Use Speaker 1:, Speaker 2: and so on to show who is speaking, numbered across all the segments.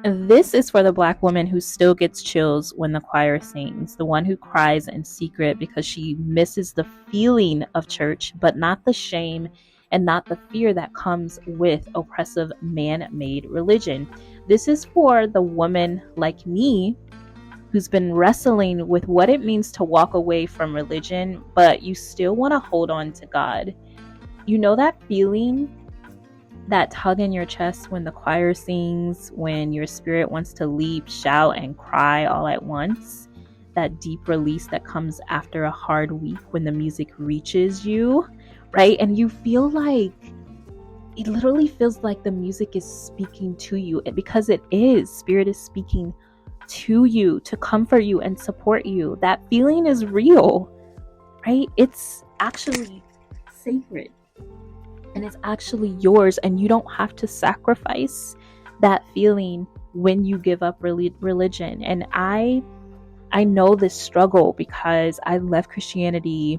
Speaker 1: This is for the Black woman who still gets chills when the choir sings, the one who cries in secret because she misses the feeling of church, but not the shame and not the fear that comes with oppressive man-made religion. This is for the woman like me who's been wrestling with what it means to walk away from religion, but you still want to hold on to God. You know that feeling, that tug in your chest when the choir sings, when your spirit wants to leap, shout, and cry all at once. That deep release that comes after a hard week when the music reaches you, right? And you feel like, it literally feels like the music is speaking to you, because it is. Spirit is speaking to you to comfort you and support you. That feeling is real, right? It's actually sacred. And it's actually yours, and you don't have to sacrifice that feeling when you give up religion. And I know this struggle because I left Christianity,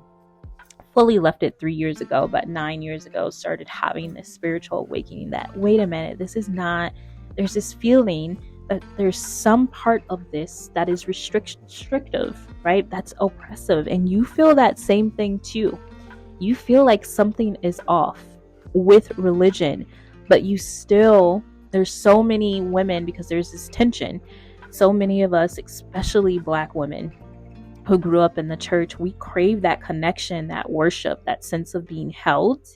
Speaker 1: fully left it 3 years ago, but 9 years ago started having this spiritual awakening that, wait a minute, this is not, there's this feeling that there's some part of this that is restrictive, right? That's oppressive. And you feel that same thing too. You feel like something is off with religion, but you still, there's so many women, because there's this tension, so many of us, especially Black women who grew up in the church, we crave that connection, that worship, that sense of being held.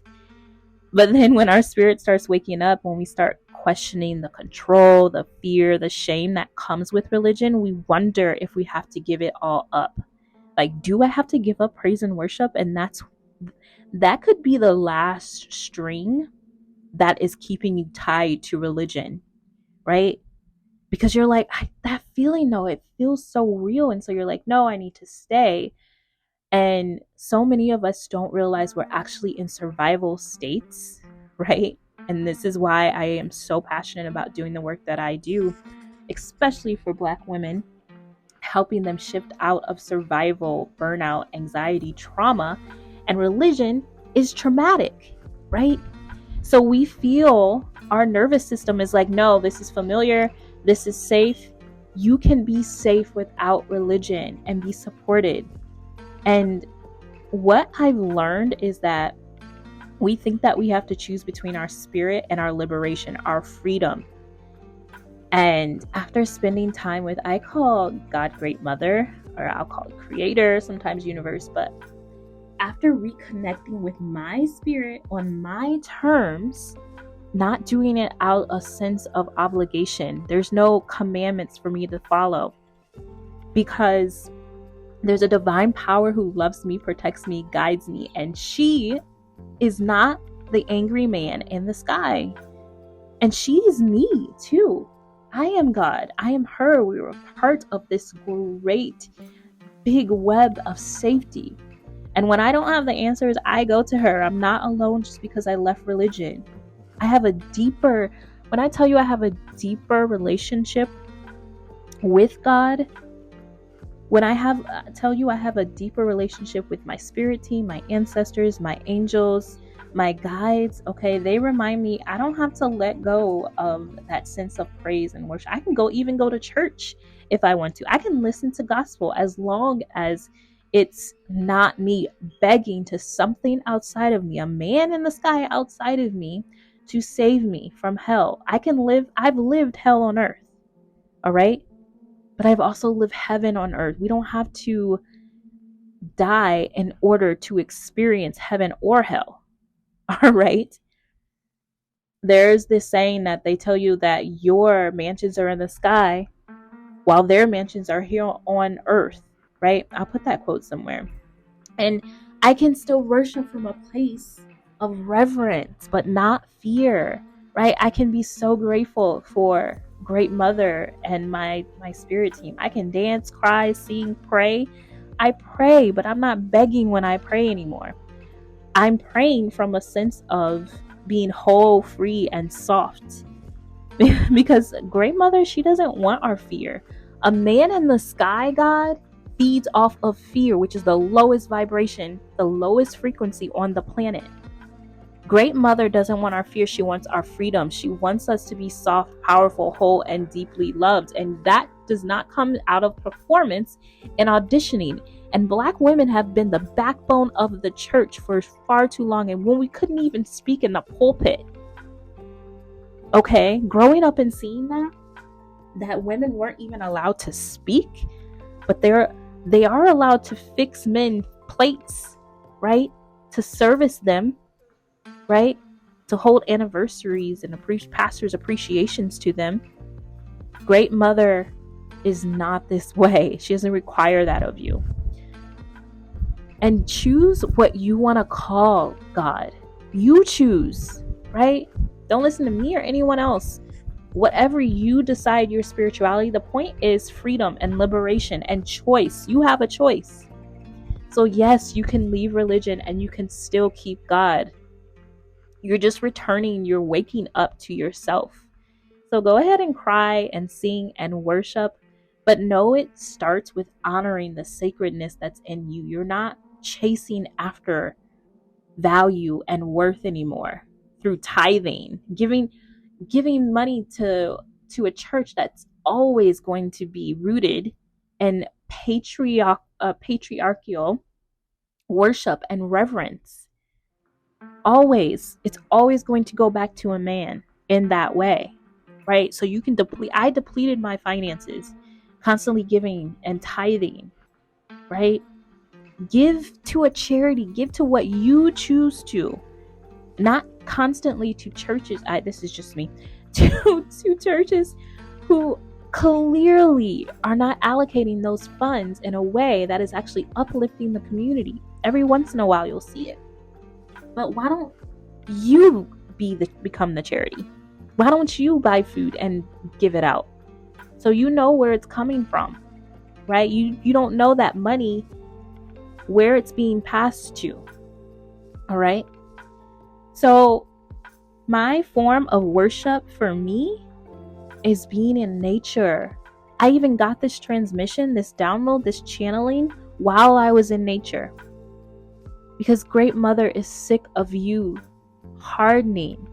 Speaker 1: But then when our spirit starts waking up, when we start questioning the control, the fear, the shame that comes with religion, we wonder if we have to give it all up. Like, do I have to give up praise and worship? And that could be the last string that is keeping you tied to religion, right? Because you're like, that feeling, though, it feels so real. And so you're like, no, I need to stay. And so many of us don't realize we're actually in survival states, right? And this is why I am so passionate about doing the work that I do, especially for Black women, helping them shift out of survival, burnout, anxiety, trauma. And religion is traumatic, right? So we feel our nervous system is like, no, this is familiar, this is safe. You can be safe without religion and be supported. And what I've learned is that we think that we have to choose between our spirit and our liberation, our freedom. And after spending time with, I call God Great Mother, or I'll call it Creator, sometimes Universe, but after reconnecting with my spirit on my terms, not doing it out of a sense of obligation. There's no commandments for me to follow, because there's a divine power who loves me, protects me, guides me, and she is not the angry man in the sky. And she is me too. I am God. I am her. We were part of this great big web of safety. And when I don't have the answers, I go to her. I'm not alone just because I left religion. I have a deeper, when I tell you I have a deeper relationship with God, when I tell you I have a deeper relationship with my spirit team, my ancestors, my angels, my guides, okay, they remind me I don't have to let go of that sense of praise and worship. I can even go to church if I want to. I can listen to gospel as long as it's not me begging to something outside of me, a man in the sky outside of me, to save me from hell. I've lived hell on earth, all right? But I've also lived heaven on earth. We don't have to die in order to experience heaven or hell, all right? There's this saying that they tell you that your mansions are in the sky while their mansions are here on earth, right? I'll put that quote somewhere. And I can still worship from a place of reverence, but not fear, right? I can be so grateful for Great Mother and my spirit team. I can dance, cry, sing, pray. I pray, but I'm not begging when I pray anymore. I'm praying from a sense of being whole, free, and soft. Because Great Mother, she doesn't want our fear. A man in the sky, God, feeds off of fear, which is the lowest vibration, the lowest frequency on the planet. Great Mother doesn't want our fear. She wants our freedom. She wants us to be soft, powerful, whole, and deeply loved. And that does not come out of performance and auditioning. And Black women have been the backbone of the church for far too long. And when we couldn't even speak in the pulpit, okay, growing up and seeing that women weren't even allowed to speak, but they are allowed to fix men plates, right? To service them, right? To hold anniversaries and pastors' appreciations to them. Great Mother is not this way. She doesn't require that of you. And choose what you want to call God. You choose, right? Don't listen to me or anyone else. Whatever you decide your spirituality, the point is freedom and liberation and choice. You have a choice. So yes, you can leave religion and you can still keep God. You're just returning, you're waking up to yourself. So go ahead and cry and sing and worship, but know it starts with honoring the sacredness that's in you. You're not chasing after value and worth anymore through tithing, giving money to a church that's always going to be rooted in patriarchal worship and reverence. It's always going to go back to a man in that way, right? So you can I depleted my finances, constantly giving and tithing, right? Give to a charity, give to what you choose to, not constantly to churches. This is just me, to churches who clearly are not allocating those funds in a way that is actually uplifting the community. Every once in a while you'll see it. But why don't you become the charity? Why don't you buy food and give it out? So you know where it's coming from, right? You don't know that money, where it's being passed to. All right? So my form of worship for me is being in nature. I even got this transmission, this download, this channeling while I was in nature. Because Great Mother is sick of you hardening,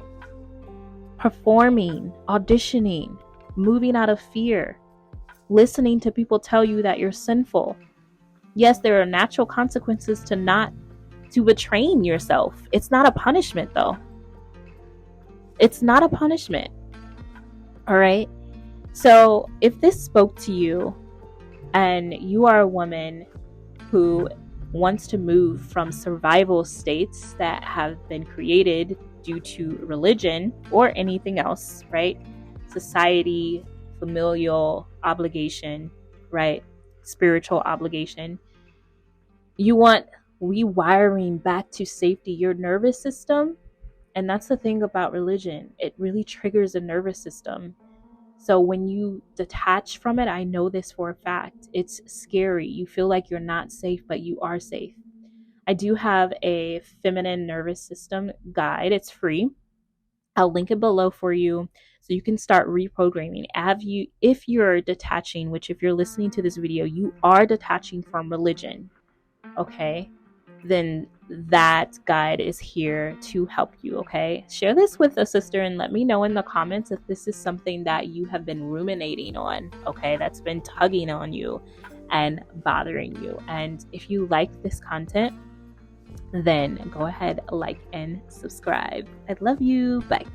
Speaker 1: performing, auditioning, moving out of fear, listening to people tell you that you're sinful. Yes, there are natural consequences to betraying yourself. It's not a punishment though. It's not a punishment. All right. So if this spoke to you and you are a woman who wants to move from survival states that have been created due to religion or anything else, right? Society, familial obligation, right? Spiritual obligation. You want rewiring back to safety, your nervous system. And that's the thing about religion. It really triggers the nervous system. So when you detach from it, I know this for a fact, it's scary. You feel like you're not safe, but you are safe. I do have a feminine nervous system guide. It's free. I'll link it below for you so you can start reprogramming. If you're detaching, which if you're listening to this video, you are detaching from religion, okay? Then that guide is here to help you, okay? Share this with a sister and let me know in the comments if this is something that you have been ruminating on, okay? That's been tugging on you and bothering you. And if you like this content, then go ahead, like and subscribe. I love you. Bye.